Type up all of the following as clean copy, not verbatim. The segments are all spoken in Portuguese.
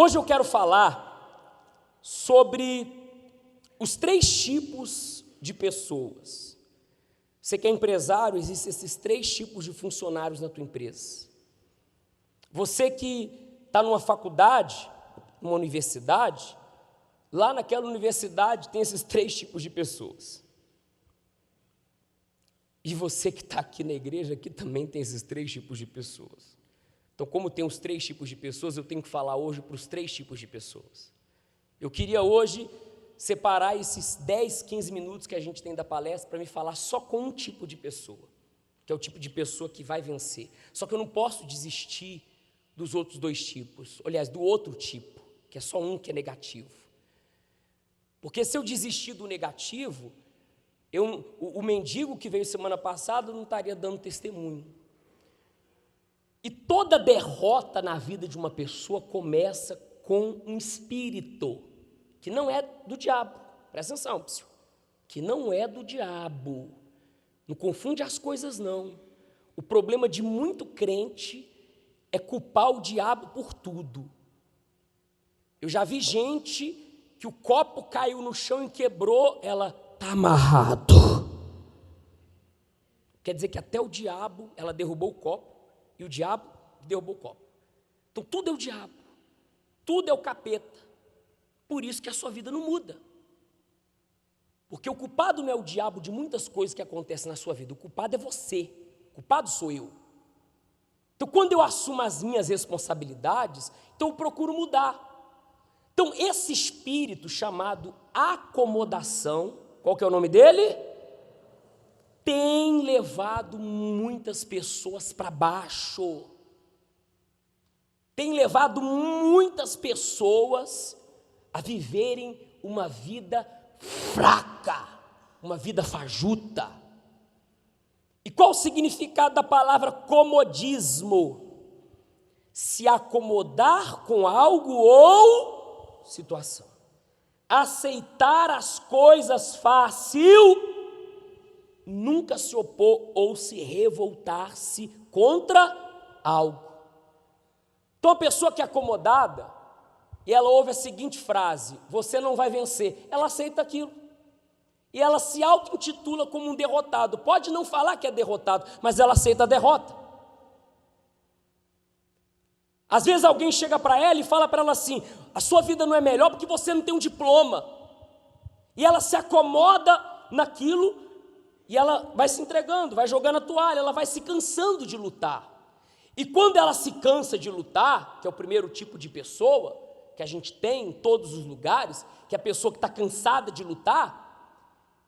Hoje eu quero falar sobre os 3 tipos de pessoas. Você que é empresário, existem esses 3 tipos de funcionários na tua empresa. Você que está numa faculdade, numa universidade, lá naquela universidade tem esses 3 tipos de pessoas. E você que está aqui na igreja, aqui também tem esses 3 tipos de pessoas. Então, como tem os 3 tipos de pessoas, eu tenho que falar hoje para os 3 tipos de pessoas. Eu queria hoje separar esses 10, 15 minutos que a gente tem da palestra para me falar só com um tipo de pessoa, que é o tipo de pessoa que vai vencer. Só que eu não posso desistir dos outros 2 tipos, aliás, do outro tipo, que é só um que é negativo. Porque se eu desistir do negativo, o mendigo que veio semana passada não estaria dando testemunho. E toda derrota na vida de uma pessoa começa com um espírito, que não é do diabo, presta atenção, pessoal, que não é do diabo, não confunde as coisas não. O problema de muito crente é culpar o diabo por tudo. Eu já vi gente que o copo caiu no chão e quebrou, ela está amarrado. Quer dizer que até o diabo, ela derrubou o copo, e o diabo derrubou o copo. Então tudo é o diabo, tudo é o capeta. Por isso que a sua vida não muda. Porque o culpado não é o diabo de muitas coisas que acontecem na sua vida, o culpado é você, o culpado sou eu. Então quando eu assumo as minhas responsabilidades, então eu procuro mudar. Então esse espírito chamado acomodação, qual que é o nome dele? Tem levado muitas pessoas para baixo, tem levado muitas pessoas a viverem uma vida fraca, uma vida fajuta. E qual o significado da palavra comodismo? Se acomodar com algo ou situação, aceitar as coisas fácil, nunca se opor ou se revoltar-se contra algo. Então a pessoa que é acomodada, e ela ouve a seguinte frase: você não vai vencer, ela aceita aquilo, e ela se auto-intitula como um derrotado. Pode não falar que é derrotado, mas ela aceita a derrota. Às vezes alguém chega para ela e fala para ela assim: a sua vida não é melhor porque você não tem um diploma, e ela se acomoda naquilo, e ela vai se entregando, vai jogando a toalha, ela vai se cansando de lutar. E quando ela se cansa de lutar, que é o primeiro tipo de pessoa que a gente tem em todos os lugares, que é a pessoa que está cansada de lutar,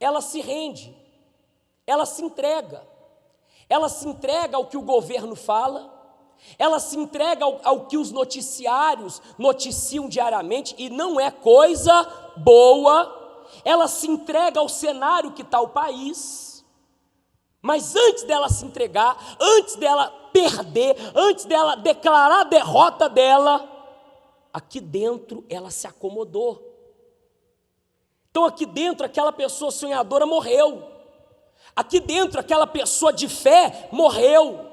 ela se rende, ela se entrega ao que o governo fala, ela se entrega ao que os noticiários noticiam diariamente, e não é coisa boa. Ela se entrega ao cenário que está o país. Mas antes dela se entregar, antes dela perder, antes dela declarar a derrota dela, aqui dentro ela se acomodou. Então aqui dentro aquela pessoa sonhadora morreu. Aqui dentro aquela pessoa de fé morreu.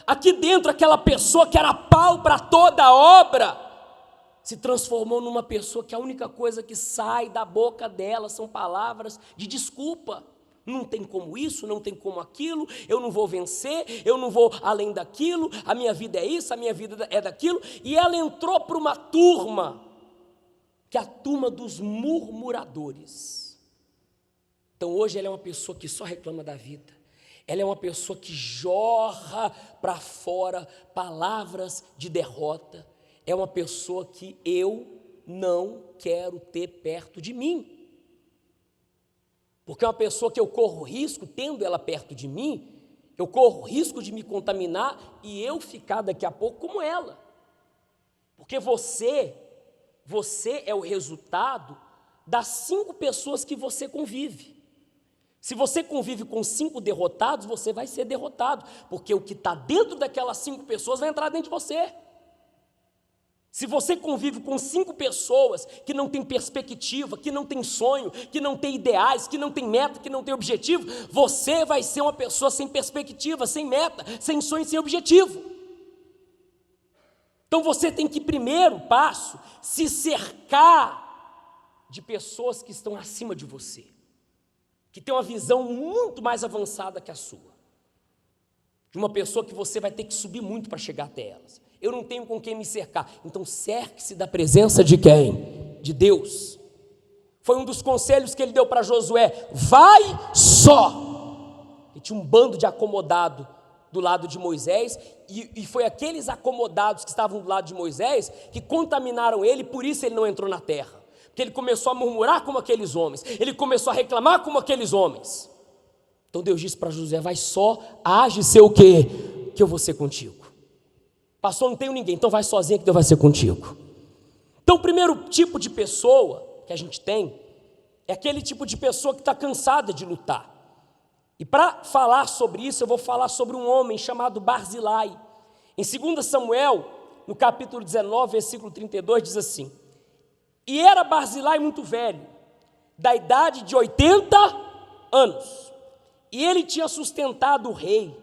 Aqui dentro aquela pessoa que era pau para toda obra se transformou numa pessoa que a única coisa que sai da boca dela são palavras de desculpa. Não tem como isso, não tem como aquilo, eu não vou vencer, eu não vou além daquilo, a minha vida é isso, a minha vida é daquilo. E ela entrou para uma turma, que é a turma dos murmuradores. Então hoje ela é uma pessoa que só reclama da vida. Ela é uma pessoa que jorra para fora palavras de derrota. É uma pessoa que eu não quero ter perto de mim. Porque é uma pessoa que eu corro risco, tendo ela perto de mim, eu corro risco de me contaminar e eu ficar daqui a pouco como ela. Porque você é o resultado das 5 pessoas que você convive. Se você convive com 5 derrotados, você vai ser derrotado, porque o que está dentro daquelas 5 pessoas vai entrar dentro de você. Se você convive com 5 pessoas que não têm perspectiva, que não têm sonho, que não têm ideais, que não têm meta, que não têm objetivo, você vai ser uma pessoa sem perspectiva, sem meta, sem sonho, sem objetivo. Então você tem que, primeiro passo, se cercar de pessoas que estão acima de você, que tem uma visão muito mais avançada que a sua, de uma pessoa que você vai ter que subir muito para chegar até elas. Eu não tenho com quem me cercar, então cerque-se da presença de quem? De Deus. Foi um dos conselhos que ele deu para Josué: vai só. E tinha um bando de acomodado do lado de Moisés, e foi aqueles acomodados que estavam do lado de Moisés que contaminaram ele, por isso ele não entrou na terra, porque ele começou a murmurar como aqueles homens, ele começou a reclamar como aqueles homens. Então Deus disse para Josué: vai só, age ser o quê? Que eu vou ser contigo. Pastor, não tenho ninguém, então vai sozinho que Deus vai ser contigo. Então o primeiro tipo de pessoa que a gente tem é aquele tipo de pessoa que está cansada de lutar. E para falar sobre isso, eu vou falar sobre um homem chamado Barzilai. Em 2 Samuel, no capítulo 19, versículo 32, diz assim: e era Barzilai muito velho, da idade de 80 anos, e ele tinha sustentado o rei,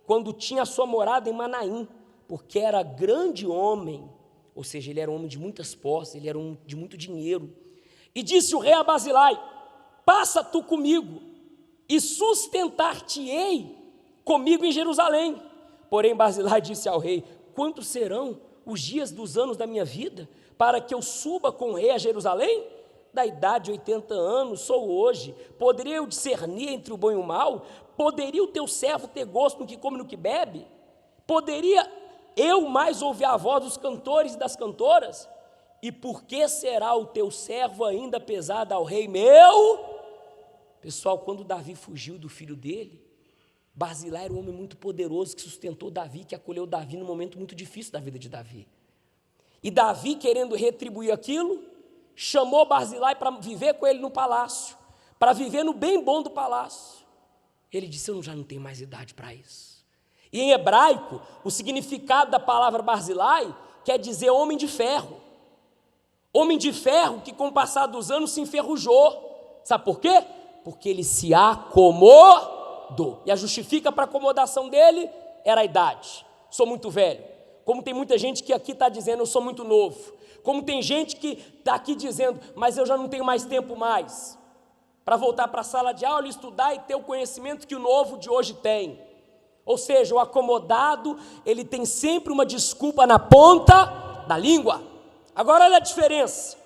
quando tinha a sua morada em Manaim, porque era grande homem, ou seja, ele era um homem de muitas posses, ele era um de muito dinheiro. E disse o rei a Barzilai: passa tu comigo, e sustentar-te-ei comigo em Jerusalém. Porém Barzilai disse ao rei: quantos serão os dias dos anos da minha vida, para que eu suba com o rei a Jerusalém? Da idade de 80 anos sou hoje, poderia eu discernir entre o bom e o mal? Poderia o teu servo ter gosto no que come e no que bebe? Poderia eu mais ouvir a voz dos cantores e das cantoras? E por que será o teu servo ainda pesado ao rei meu? Pessoal, quando Davi fugiu do filho dele, Barzilai era um homem muito poderoso que sustentou Davi, que acolheu Davi num momento muito difícil da vida de Davi. E Davi, querendo retribuir aquilo, chamou Barzilai para viver com ele no palácio, para viver no bem bom do palácio. Ele disse: eu já não tenho mais idade para isso. E em hebraico, o significado da palavra Barzilai quer dizer homem de ferro. Homem de ferro que com o passar dos anos se enferrujou. Sabe por quê? Porque ele se acomodou. E a justifica para a acomodação dele era a idade. Sou muito velho. Como tem muita gente que aqui está dizendo: eu sou muito novo. Como tem gente que está aqui dizendo: mas eu já não tenho mais tempo mais para voltar para a sala de aula, estudar e ter o conhecimento que o novo de hoje tem. Ou seja, o acomodado, ele tem sempre uma desculpa na ponta da língua. Agora olha a diferença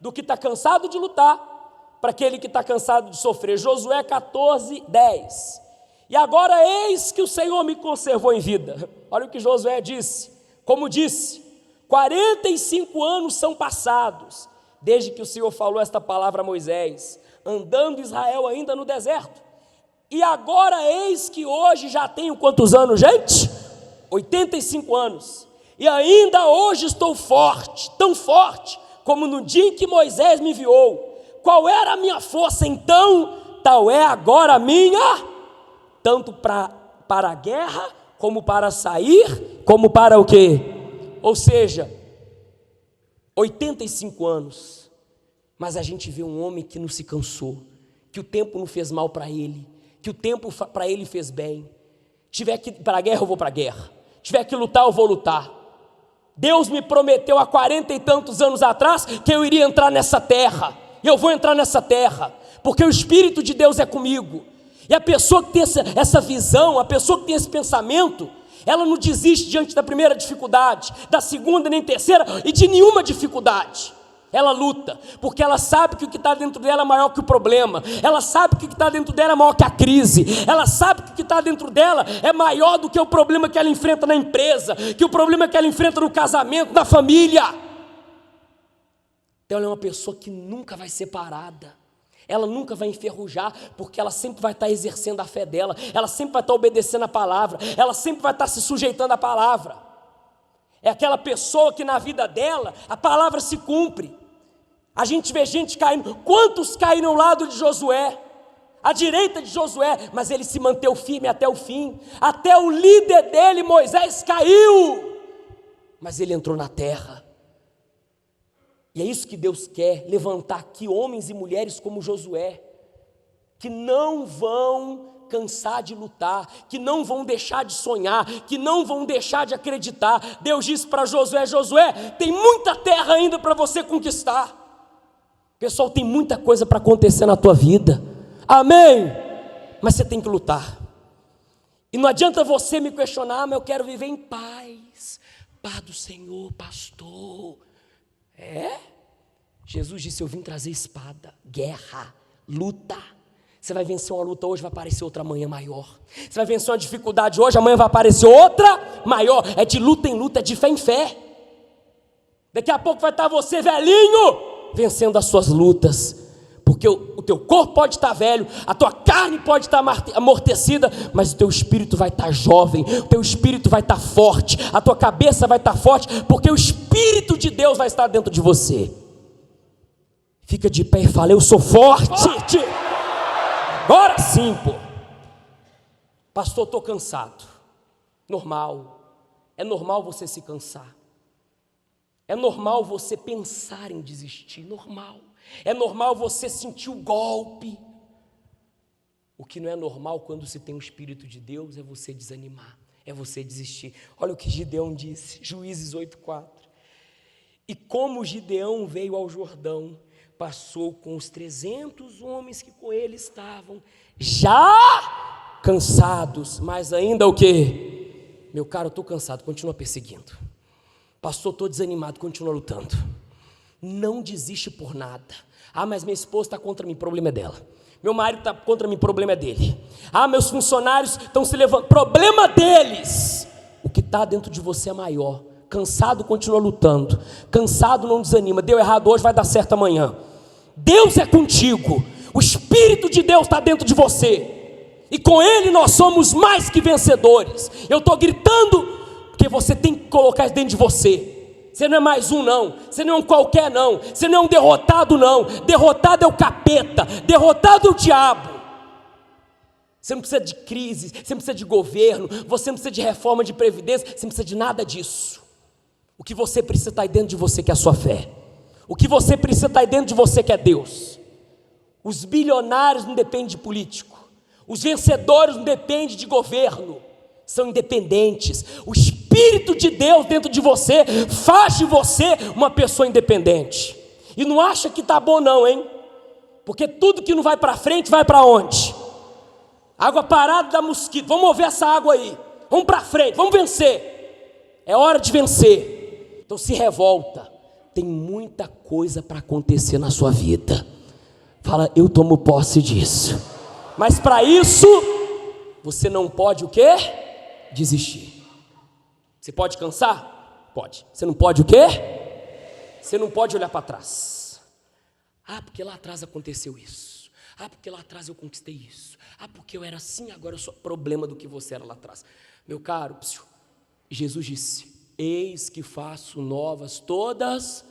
do que está cansado de lutar para aquele que está cansado de sofrer. Josué 14, 10. E agora eis que o Senhor me conservou em vida. Olha o que Josué disse. Como disse: 45 anos são passados, desde que o Senhor falou esta palavra a Moisés, andando Israel ainda no deserto. E agora eis que hoje já tenho quantos anos, gente? 85 anos. E ainda hoje estou forte, tão forte, como no dia em que Moisés me enviou. Qual era a minha força então? Tal é agora a minha, tanto para a guerra, como para sair, como para o quê? Ou seja, 85 anos, mas a gente vê um homem que não se cansou, que o tempo não fez mal para ele, que o tempo para ele fez bem. Tiver que ir para a guerra, eu vou para a guerra. Tiver que lutar, eu vou lutar. Deus me prometeu há 40 e tantos anos atrás que eu iria entrar nessa terra. E eu vou entrar nessa terra, porque o Espírito de Deus é comigo. E a pessoa que tem essa visão, a pessoa que tem esse pensamento, ela não desiste diante da primeira dificuldade, da segunda nem terceira e de nenhuma dificuldade. Ela luta, porque ela sabe que o que está dentro dela é maior que o problema. Ela sabe que o que está dentro dela é maior que a crise. Ela sabe que o que está dentro dela é maior do que o problema que ela enfrenta na empresa, que o problema que ela enfrenta no casamento, na família. Então ela é uma pessoa que nunca vai ser parada, ela nunca vai enferrujar, porque ela sempre vai estar exercendo a fé dela, ela sempre vai estar obedecendo a palavra, ela sempre vai estar se sujeitando à palavra. É aquela pessoa que na vida dela a palavra se cumpre. A gente vê gente caindo. Quantos caíram ao lado de Josué? À direita de Josué, mas ele se manteve firme até o fim. Até o líder dele, Moisés, caiu, mas ele entrou na terra. E é isso que Deus quer, levantar aqui homens e mulheres como Josué, que não vão cansar de lutar, que não vão deixar de sonhar, que não vão deixar de acreditar. Deus disse para Josué: Josué, tem muita terra ainda para você conquistar. Pessoal, tem muita coisa para acontecer na tua vida, amém? Mas você tem que lutar. E não adianta você me questionar: mas eu quero viver em paz, paz do Senhor, pastor. Jesus disse: eu vim trazer espada, guerra, luta. Você vai vencer uma luta hoje, vai aparecer outra amanhã maior. Você vai vencer uma dificuldade hoje, amanhã vai aparecer outra maior. É de luta em luta, é de fé em fé. Daqui a pouco vai estar você velhinho, vencendo as suas lutas, porque o teu corpo pode estar velho, a tua carne pode estar amortecida, mas o teu espírito vai estar jovem, o teu espírito vai estar forte, a tua cabeça vai estar forte, porque o Espírito de Deus vai estar dentro de você. Fica de pé e fala: eu sou forte. Agora sim, pô. Pastor, estou cansado. Normal. É normal você se cansar. É normal você pensar em desistir, normal. É normal você sentir o golpe. O que não é normal quando se tem o Espírito de Deus é você desanimar, é você desistir. Olha o que Gideão disse, Juízes 8:4. E como Gideão veio ao Jordão, passou com os 300 homens que com ele estavam, já cansados, mas ainda o quê? Meu caro, eu estou cansado, continua perseguindo. Pastor, estou desanimado, continua lutando. Não desiste por nada. Ah, mas minha esposa está contra mim, o problema é dela. Meu marido está contra mim, o problema é dele. Ah, meus funcionários estão se levantando, problema deles. O que está dentro de você é maior. Cansado, continua lutando. Cansado, não desanima. Deu errado hoje, vai dar certo amanhã. Deus é contigo. O Espírito de Deus está dentro de você. E com Ele nós somos mais que vencedores. Eu estou gritando porque você tem que colocar isso dentro de você. Você não é mais um não, você não é um qualquer não, você não é um derrotado não. Derrotado é o capeta, derrotado é o diabo. Você não precisa de crise, você não precisa de governo, você não precisa de reforma de previdência, você não precisa de nada disso. O que você precisa estar aí dentro de você, que é a sua fé. O que você precisa estar aí dentro de você, que é Deus. Os bilionários não dependem de político, os vencedores não dependem de governo, são independentes. O Espírito de Deus dentro de você faz de você uma pessoa independente. E não acha que tá bom não, hein? Porque tudo que não vai para frente vai para onde? Água parada dá mosquito. Vamos mover essa água aí, vamos para frente, vamos vencer. É hora de vencer. Então se revolta. Tem muita coisa para acontecer na sua vida. Fala: eu tomo posse disso. Mas para isso você não pode o quê? Desistir. Você pode cansar? Pode. Você não pode o quê? Você não pode olhar para trás. Ah, porque lá atrás aconteceu isso. Ah, porque lá atrás eu conquistei isso. Ah, porque eu era assim, agora eu sou problema do que você era lá atrás. Meu caro, Jesus disse: eis que faço novas todas